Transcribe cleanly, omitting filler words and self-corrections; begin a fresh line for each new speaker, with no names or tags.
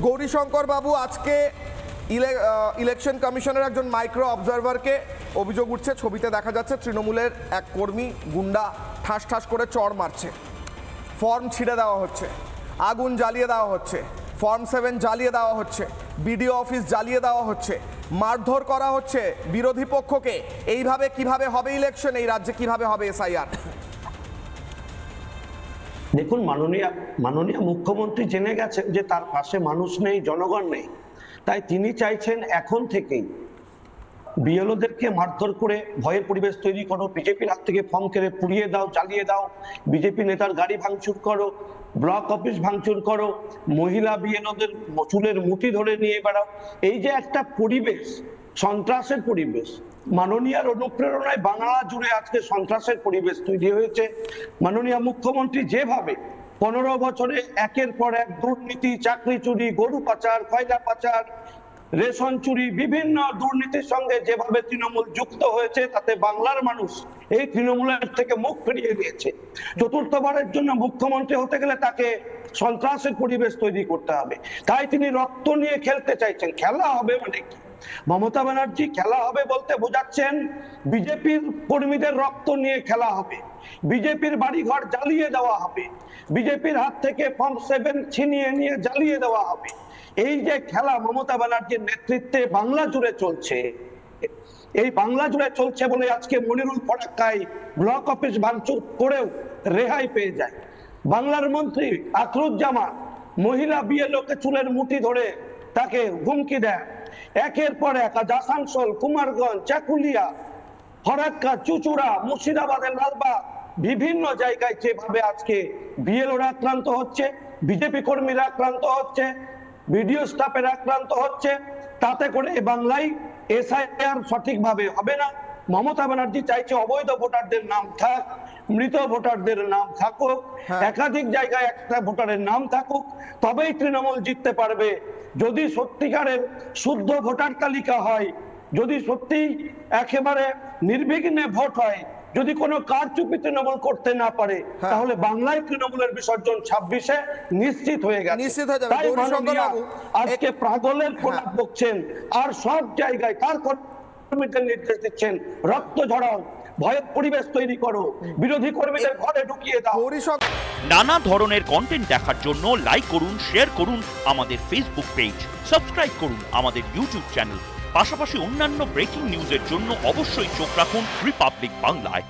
গৌরীশঙ্কর বাবু, আজকে ইলেকশন কমিশনের একজন মাইক্রো অবজারভারকে অভিযোগ উঠছে, ছবিতে দেখা যাচ্ছে তৃণমূলের এক কর্মী গুন্ডা ঠাস ঠাস করে চড় মারছে, ফর্ম ছিঁড়ে দেওয়া হচ্ছে, আগুন জ্বালিয়ে দেওয়া হচ্ছে, ফর্ম 7 জ্বালিয়ে দেওয়া হচ্ছে, বিডিও অফিস জ্বালিয়ে দেওয়া হচ্ছে, মারধর করা হচ্ছে বিরোধী পক্ষকে। এইভাবে কিভাবে হবে ইলেকশন? এই রাজ্যে কিভাবে হবে এসআইআর?
দেখুন, মাননীয় মুখ্যমন্ত্রী জেনে গেছেন যে তার পাশে মানুষ নেই, জনগণ নেই, তাই তিনি চাইছেন এখন থেকেই বিএলওদেরকে মারধর করে ভয়ের পরিবেশ তৈরি করো, বিজেপির হাত থেকে ফর্ম কেড়ে পুড়িয়ে দাও, জ্বালিয়ে দাও, বিজেপি নেতার গাড়ি ভাঙচুর করো, ব্লক অফিস ভাঙচুর করো, মহিলা বিএলওদের চুলের মুঠি ধরে নিয়ে বেড়াও। এই যে একটা পরিবেশ, সন্ত্রাসের পরিবেশ, মাননীয়ার অনুপ্রেরণায় বাংলা জুড়ে আজকে সন্ত্রাসের পরিবেশ তৈরি হয়েছে। মাননীয় মুখ্যমন্ত্রী যেভাবে 15 বছরে একের পর এক দুর্নীতি, চাকরি চুরি, গরু পাচার, কয়লা পাচার, রেশন চুরি, বিভিন্ন দুর্নীতির সঙ্গে যেভাবে তৃণমূল যুক্ত হয়েছে, তাতে বাংলার মানুষ এই তৃণমূলের থেকে মুখ ফিরিয়ে দিয়েছে। চতুর্থবারের জন্য মুখ্যমন্ত্রী হতে গেলে তাকে সন্ত্রাসের পরিবেশ তৈরি করতে হবে, তাই তিনি রক্ত নিয়ে খেলতে চাইছেন। খেলা হবে মানে কি? মমতা ব্যানার্জি খেলা হবে বলতে বোঝাচ্ছেন বিজেপির কর্মীদের রক্ত নিয়ে খেলা হবে, বিজেপির বাড়িঘর জ্বালিয়ে দেওয়া হবে, বিজেপির হাত থেকে ফর্ম 7 ছিনিয়ে নিয়ে জ্বালিয়ে দেওয়া হবে। এই যে খেলা মমতা ব্যানার্জির নেতৃত্বে বাংলা জুড়ে চলছে, এই বাংলা জুড়ে চলছে বলে আজকে মনিরুল ফরাক্কাই ব্লক অফিস ভাঙচুর করেও রেহাই পেয়ে যায়। বাংলার মন্ত্রী আখরুজ্জামান মহিলা বিএলওকে চুলের মুঠি ধরে তাকে হুমকি দেয়। একের পর এক আজ আসানসোল, কুমারগঞ্জ, চাকুলিয়া, ফরাক্কা, চুচুড়া, মুর্শিদাবাদের লালবাগ, বিভিন্ন জায়গায় যেভাবে আজকে বিএলওরা আক্রান্ত হচ্ছে, বিজেপি কর্মীরা আক্রান্ত হচ্ছে, বিডিও স্টাফের আক্রান্ত হচ্ছে, তাতে করে বাংলায় এসআইআর সঠিকভাবে হবে না। মমতা ব্যানার্জি চাইছে অবৈধ ভোটারদের নাম থাক, মৃত ভোটারদের নাম থাকুক, একাধিক জায়গায় একটা ভোটারের নাম থাকুক, তবেই তৃণমূল জিততে পারবে। যদি সত্যিকারের শুদ্ধ ভোটার তালিকা হয়, যদি সত্যি একেবারে নির্বিঘ্নে ভোট হয়, যদি কোনো কারচুপি তৃণমূল করতে না পারে, তাহলে বাংলায় তৃণমূলের বিসর্জন 26-এ নিশ্চিত হয়ে গেছে। তাই মাননীয় আজকে পাগলের প্রলাপ বকছেন আর সব জায়গায় তার কর্মীদের নির্দেশ দিচ্ছেন রক্ত ঝরাও, ভয়ের পরিবেশ তৈরি করো, বিরোধী কর্মীদের ঘরে ঢুকিয়ে দাও।
নানা ধরনের কন্টেন্ট দেখার জন্য লাইক করুন, শেয়ার করুন আমাদের ফেসবুক পেজ, সাবস্ক্রাইব করুন আমাদের ইউটিউব চ্যানেল। পাশাপাশি অন্যান্য ব্রেকিং নিউজের জন্য অবশ্যই চোখ রাখুন রিপাবলিক বাংলায়।